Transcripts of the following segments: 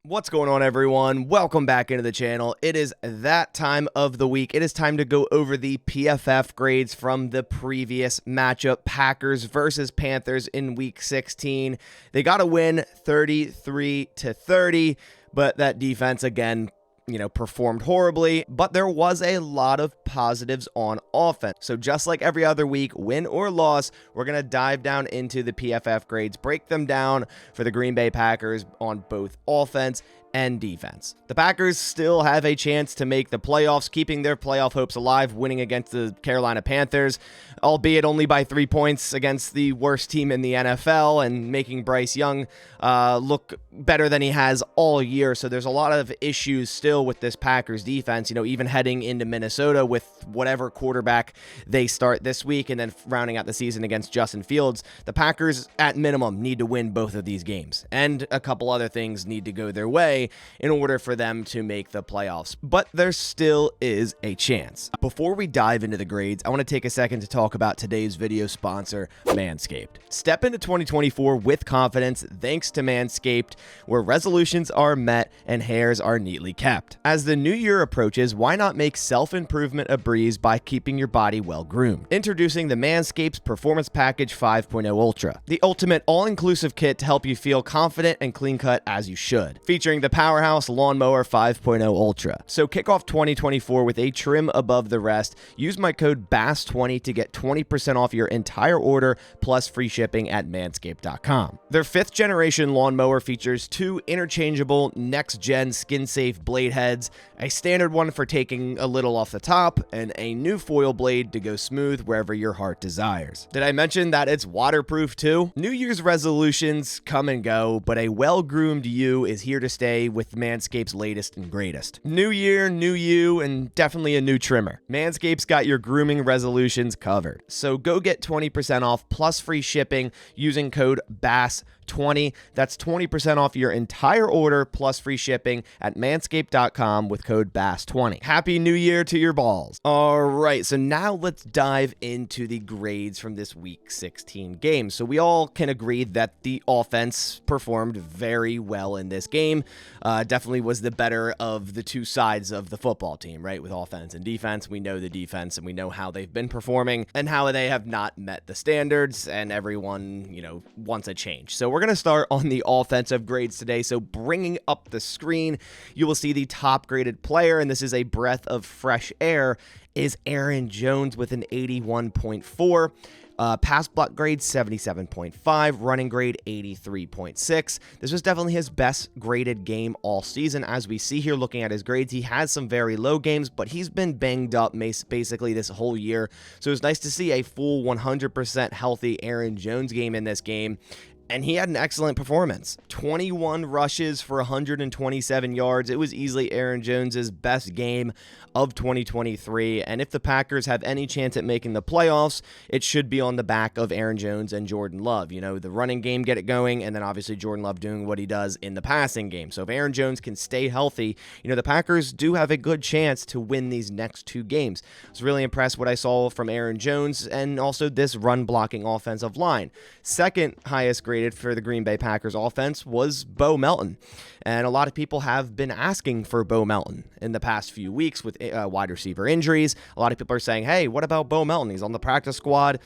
What's going on, everyone? Welcome back into the channel. It is that time of the week. It is time to go over the PFF grades from the previous matchup, Packers versus Panthers in week 16. They got a win 33-30, but that defense again performed horribly, but there was a lot of positives on offense. So just like every other week, win or loss, we're going to dive down into the PFF grades, break them down for the Green Bay Packers on both offense and defense. The Packers still have a chance to make the playoffs, keeping their playoff hopes alive, winning against the Carolina Panthers, albeit only by 3 points against the worst team in the NFL, and making Bryce Young look better than he has all year. So there's a lot of issues still with this Packers defense, even heading into Minnesota with whatever quarterback they start this week, and then rounding out the season against Justin Fields. The Packers, at minimum, need to win both of these games, and a couple other things need to go their way in order for them to make the playoffs, but there still is a chance. Before we dive into the grades, I want to take a second to talk about today's video sponsor, Manscaped. Step into 2024 with confidence thanks to Manscaped, where resolutions are met and hairs are neatly kept. As the new year approaches, why not make self-improvement a breeze by keeping your body well groomed? Introducing the Manscaped's Performance Package 5.0 Ultra, the ultimate all-inclusive kit to help you feel confident and clean-cut as you should, featuring the Powerhouse Lawnmower 5.0 Ultra. So kick off 2024 with a trim above the rest. Use my code BASS20 to get 20% off your entire order plus free shipping at manscaped.com. Their 5th generation lawnmower features 2 interchangeable next-gen skin-safe blade heads, a standard one for taking a little off the top, and a new foil blade to go smooth wherever your heart desires. Did I mention that it's waterproof too? New Year's resolutions come and go, but a well-groomed you is here to stay with Manscaped's latest and greatest. New year, new you, and definitely a new trimmer. Manscaped's got your grooming resolutions covered. So go get 20% off plus free shipping using code BASS20. That's 20% off your entire order plus free shipping at manscaped.com with code BASS20. Happy New Year to your balls. All right, so now let's dive into the grades from this week 16 game. So we all can agree that the offense performed very well in this game. Definitely was the better of the two sides of the football team, right? With offense and defense, we know the defense and we know how they've been performing and how they have not met the standards, and everyone, wants a change. So we're going to start on the offensive grades today. So bringing up the screen, you will see the top graded player, and this is a breath of fresh air, is Aaron Jones with an 81.4. Pass block grade 77.5, running grade 83.6. This was definitely his best graded game all season. As we see here, looking at his grades, he has some very low games, but he's been banged up basically this whole year. So it was nice to see a full 100% healthy Aaron Jones game in this game. And he had an excellent performance. 21 rushes for 127 yards. It was easily Aaron Jones's best game of 2023. And if the Packers have any chance at making the playoffs, it should be on the back of Aaron Jones and Jordan Love. The running game get it going, and then obviously Jordan Love doing what he does in the passing game. So if Aaron Jones can stay healthy, the Packers do have a good chance to win these next 2 games. I was really impressed what I saw from Aaron Jones and also this run blocking offensive line. Second highest graded for the Green Bay Packers offense was Bo Melton. And a lot of people have been asking for Bo Melton in the past few weeks with wide receiver injuries. A lot of people are saying, hey, what about Bo Melton? He's on the practice squad.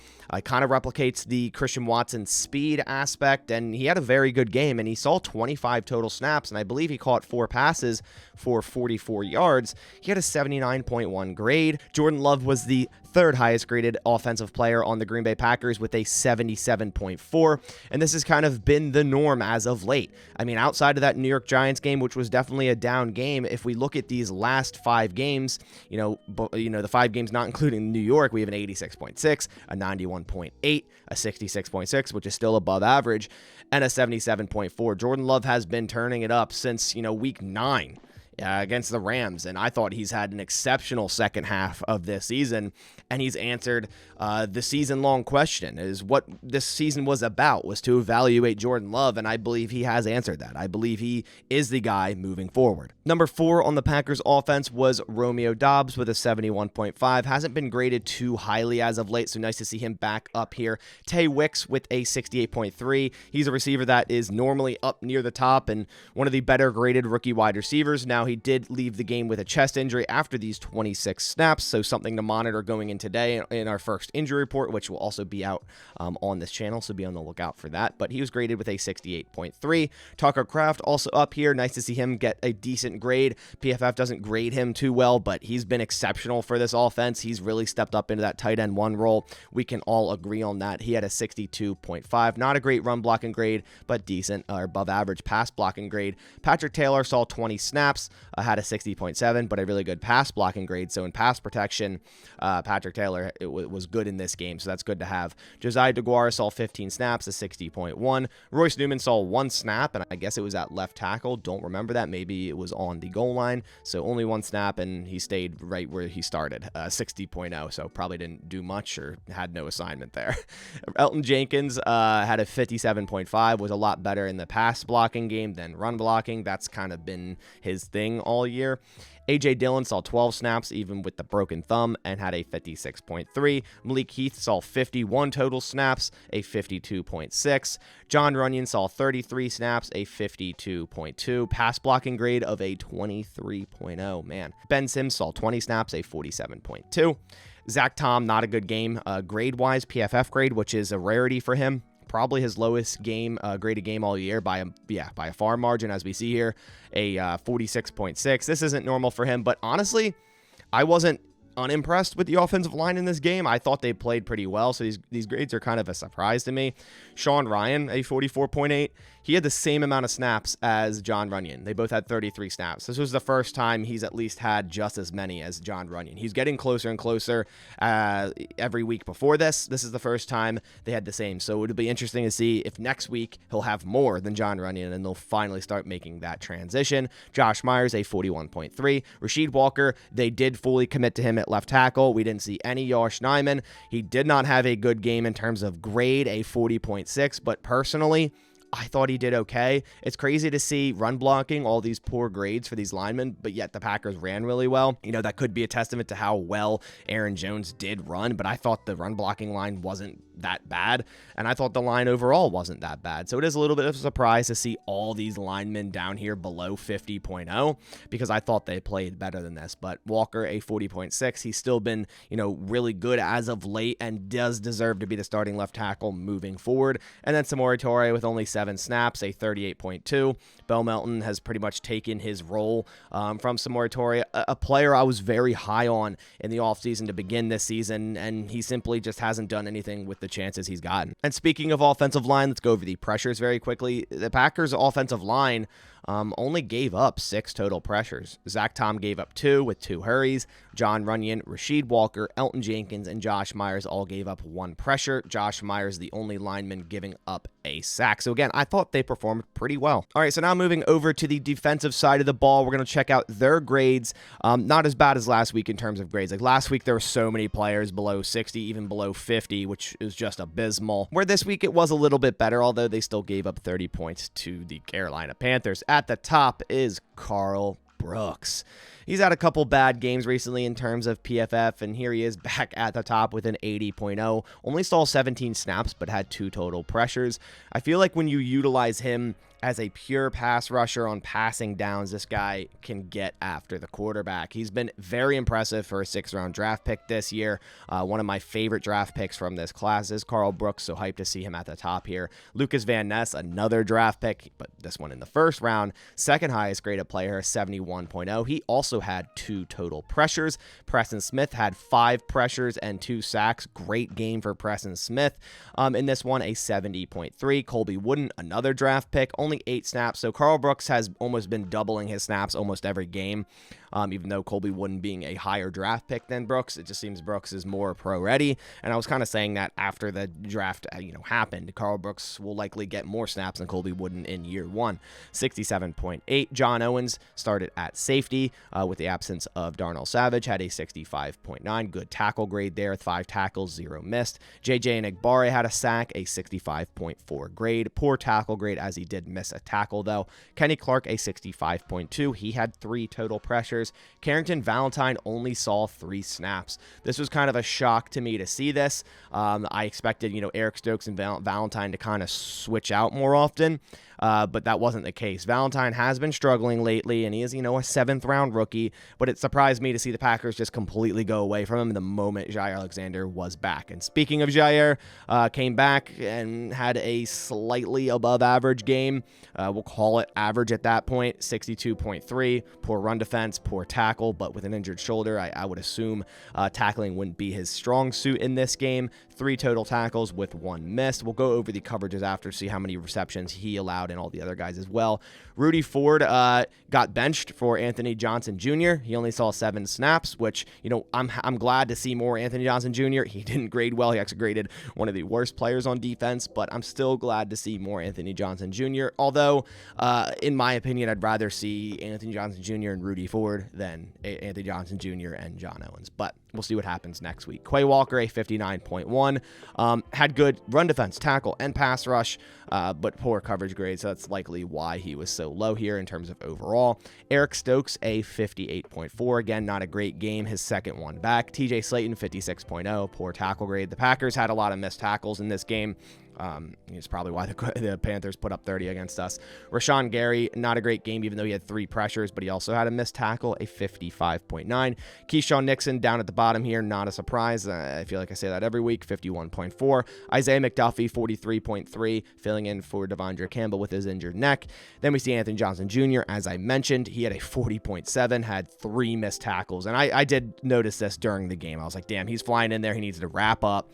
Kind of replicates the Christian Watson speed aspect, and he had a very good game, and he saw 25 total snaps, and I believe he caught 4 passes for 44 yards. He had a 79.1 grade. Jordan Love was the 3rd highest graded offensive player on the Green Bay Packers with a 77.4, and this has kind of been the norm as of late. I mean, outside of that New York Giants game, which was definitely a down game, if we look at these last 5 games, the 5 games not including New York, we have an 86.6, a 91.8, a 66.6, which is still above average, and a 77.4. Jordan Love has been turning it up since, week 9. against the Rams, and I thought he's had an exceptional second half of this season, and he's answered the season-long question, is what this season was about, was to evaluate Jordan Love, and I believe he has answered that. I believe he is the guy moving forward. Number 4 on the Packers offense was Romeo Doubs with a 71.5. Hasn't been graded too highly as of late, so nice to see him back up here. Tay Wicks with a 68.3. He's a receiver that is normally up near the top and one of the better graded rookie wide receivers. Now, he did leave the game with a chest injury after these 26 snaps, so something to monitor going in today in our first injury report, which will also be out on this channel, so be on the lookout for that. But he was graded with a 68.3. Tucker Kraft also up here. Nice to see him get a decent grade. PFF doesn't grade him too well, but he's been exceptional for this offense. He's really stepped up into that tight end 1 role. We can all agree on that. He had a 62.5. Not a great run blocking grade, but decent or above average pass blocking grade. Patrick Taylor saw 20 snaps, had a 60.7, but a really good pass blocking grade. So in pass protection, Patrick Taylor was good in this game, so that's good to have. Josiah DeGuara saw 15 snaps, a 60.1. Royce Newman saw 1 snap, and I guess it was at left tackle. Don't remember that. Maybe it was on the goal line. So only 1 snap, and he stayed right where he started, 60.0. So probably didn't do much or had no assignment there. Elton Jenkins had a 57.5, was a lot better in the pass blocking game than run blocking. That's kind of been his thing all year. A.J. Dillon saw 12 snaps, even with the broken thumb, and had a 56.3. Malik Heath saw 51 total snaps, a 52.6. John Runyon saw 33 snaps, a 52.2. Pass blocking grade of a 23.0. Man. Ben Sims saw 20 snaps, a 47.2. Zach Tom, not a good game. Grade-wise, PFF grade, which is a rarity for him. Probably his lowest graded game all year by a far margin, as we see here, a 46.6. This isn't normal for him, but honestly, I wasn't unimpressed with the offensive line in this game. I thought they played pretty well, so these grades are kind of a surprise to me. Sean Ryan, a 44.8. He had the same amount of snaps as John Runyon. They both had 33 snaps. This was the first time he's at least had just as many as John Runyon. He's getting closer and closer every week before this. This is the first time they had the same. So it'll be interesting to see if next week he'll have more than John Runyon and they'll finally start making that transition. Josh Myers, a 41.3. Rasheed Walker, they did fully commit to him at left tackle. We didn't see any Yosh Nijman. He did not have a good game in terms of grade, a 40.6, but personally, I thought he did okay. It's crazy to see run blocking, all these poor grades for these linemen, but yet the Packers ran really well. You know, that could be a testament to how well Aaron Jones did run, but I thought the run blocking line wasn't that bad, and I thought the line overall wasn't that bad. So it is a little bit of a surprise to see all these linemen down here below 50.0 because I thought they played better than this. But Walker, a 40.6, he's still been, really good as of late and does deserve to be the starting left tackle moving forward. And then Samori Toure with only 7 snaps, a 38.2. Bell Melton has pretty much taken his role from Samori Toure, a player I was very high on in the offseason to begin this season, and he simply just hasn't done anything with the chances he's gotten. And speaking of offensive line, let's go over the pressures very quickly. The Packers' offensive line only gave up 6 total pressures. Zach Tom gave up 2 with 2 hurries. John Runyon, Rasheed Walker, Elton Jenkins, and Josh Myers all gave up 1 pressure. Josh Myers, the only lineman giving up a sack. So again, I thought they performed pretty well. All right, so now moving over to the defensive side of the ball, we're going to check out their grades. Not as bad as last week in terms of grades. Like last week, there were so many players below 60, even below 50, which is just abysmal. Where this week, it was a little bit better, although they still gave up 30 points to the Carolina Panthers. At the top is Carl Brooks. He's had a couple bad games recently in terms of PFF, and here he is back at the top with an 80.0. Only saw 17 snaps, but had 2 total pressures. I feel like when you utilize him as a pure pass rusher on passing downs, this guy can get after the quarterback. He's been very impressive for a 6th-round draft pick this year. One of my favorite draft picks from this class is Carl Brooks, so hyped to see him at the top here. Lucas Van Ness, another draft pick, but this one in the 1st round. 2nd highest graded player, 71.0. He also had 2 total pressures. Preston Smith had 5 pressures and 2 sacks. Great game for Preston Smith. In this one, a 70.3. Colby Wooden, another draft pick, only 8 snaps. So Carl Brooks has almost been doubling his snaps almost every game. even though Colby Wooden being a higher draft pick than Brooks. It just seems Brooks is more pro ready. And I was kind of saying that after the draft, happened. Carl Brooks will likely get more snaps than Colby Wooden in year one. 67.8. John Owens started at safety with the absence of Darnell Savage, had a 65.9. Good tackle grade there, 5 tackles, 0 missed. JJ Enagbare had a sack, a 65.4 grade. Poor tackle grade as he did miss a tackle though. Kenny Clark, a 65.2. He had 3 total pressures. Carrington Valentine only saw 3 snaps. This was kind of a shock to me to see this. I expected, Eric Stokes and Valentine to kind of switch out more often. But that wasn't the case. Valentine has been struggling lately, and he is, a 7th-round rookie, but it surprised me to see the Packers just completely go away from him the moment Jaire Alexander was back. And speaking of Jaire, came back and had a slightly above-average game. We'll call it average at that point, 62.3. Poor run defense, poor tackle, but with an injured shoulder, I would assume tackling wouldn't be his strong suit in this game. 3 total tackles with 1 missed. We'll go over the coverages after, see how many receptions he allowed and all the other guys as well. Rudy Ford got benched for Anthony Johnson Jr. He only saw 7 snaps, which, I'm glad to see more Anthony Johnson Jr. He didn't grade well. He actually graded one of the worst players on defense, but I'm still glad to see more Anthony Johnson Jr. Although, in my opinion, I'd rather see Anthony Johnson Jr. and Rudy Ford than Anthony Johnson Jr. and John Owens, but we'll see what happens next week. Quay Walker, a 59.1, had good run defense, tackle, and pass rush, but poor coverage grade, so that's likely why he was so low here in terms of overall. Eric Stokes, a 58.4. Again, not a great game, his second one back. TJ Slayton, 56.0, poor tackle grade. The Packers had a lot of missed tackles in this game. It's probably why the Panthers put up 30 against us. Rashawn Gary, not a great game, even though he had 3 pressures, but he also had a missed tackle, a 55.9. Keyshawn Nixon down at the bottom here, not a surprise. I feel like I say that every week, 51.4. Isaiah McDuffie, 43.3, filling in for Devondre Campbell with his injured neck. Then we see Anthony Johnson Jr., as I mentioned, he had a 40.7, had 3 missed tackles, and I did notice this during the game. I was like, damn, he's flying in there, he needs to wrap up.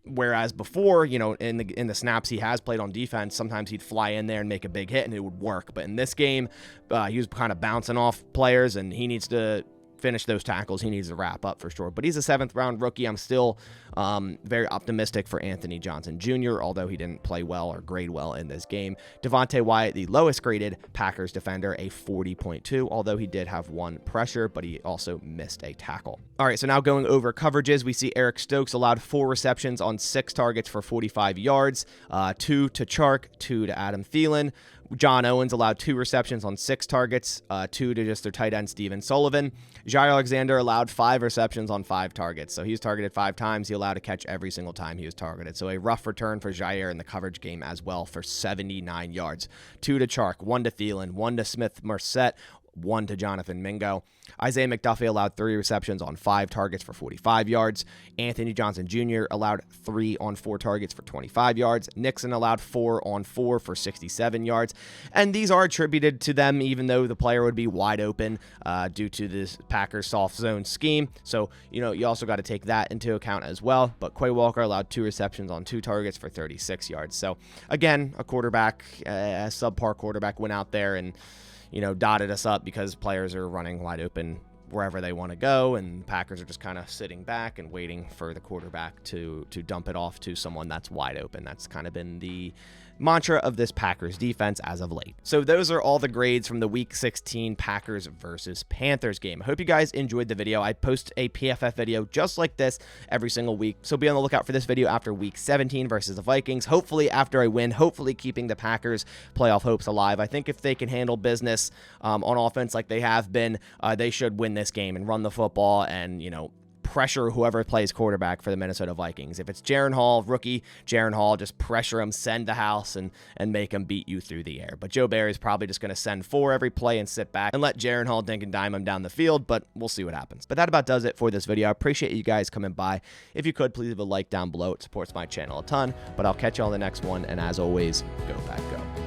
Whereas before, in the snaps he has played on defense, sometimes he'd fly in there and make a big hit and it would work. But in this game, he was kind of bouncing off players, and he needs to finish those tackles. He needs to wrap up for sure. But he's a 7th-round rookie. I'm still very optimistic for Anthony Johnson Jr., although he didn't play well or grade well in this game. Devontae Wyatt, the lowest graded Packers defender, a 40.2, although he did have 1 pressure, but he also missed a tackle. All right, so now going over coverages, we see Eric Stokes allowed 4 receptions on 6 targets for 45 yards, 2 to Chark, 2 to Adam Thielen. John Owens allowed 2 receptions on 6 targets, 2 to just their tight end, Steven Sullivan. Jaire Alexander allowed 5 receptions on 5 targets. So he was targeted 5 times. He allowed a catch every single time he was targeted. So a rough return for Jaire in the coverage game as well for 79 yards. 2 to Chark, 1 to Thielen, 1 to Smith-Marset, 1 to Jonathan Mingo. Isaiah McDuffie allowed 3 receptions on 5 targets for 45 yards. Anthony Johnson Jr. allowed 3 on 4 targets for 25 yards. Nixon allowed 4 on 4 for 67 yards. And these are attributed to them, even though the player would be wide open due to this Packers soft zone scheme. So, you also got to take that into account as well. But Quay Walker allowed 2 receptions on 2 targets for 36 yards. So, again, a subpar quarterback went out there and dotted us up because players are running wide open wherever they want to go, and Packers are just kind of sitting back and waiting for the quarterback to dump it off to someone that's wide open. That's kind of been the mantra of this Packers defense as of late. So those are all the grades from the Week 16 Packers versus Panthers game. I hope you guys enjoyed the video. I post a PFF video just like this every single week, so be on the lookout for this video after Week 17 versus the Vikings. Hopefully after I win, hopefully keeping the Packers playoff hopes alive. I think if they can handle business on offense like they have been, they should win this game and run the football and, pressure whoever plays quarterback for the Minnesota Vikings. If it's Jaren Hall, rookie Jaren Hall, just pressure him, send the house, and make him beat you through the air. But Joe Barry is probably just going to send 4 every play and sit back and let Jaren Hall dink and dime him down the field, but we'll see what happens. But that about does it for this video. I appreciate you guys coming by. If you could, please leave a like down below. It supports my channel a ton, but I'll catch you on the next one, and as always, go Pack Go.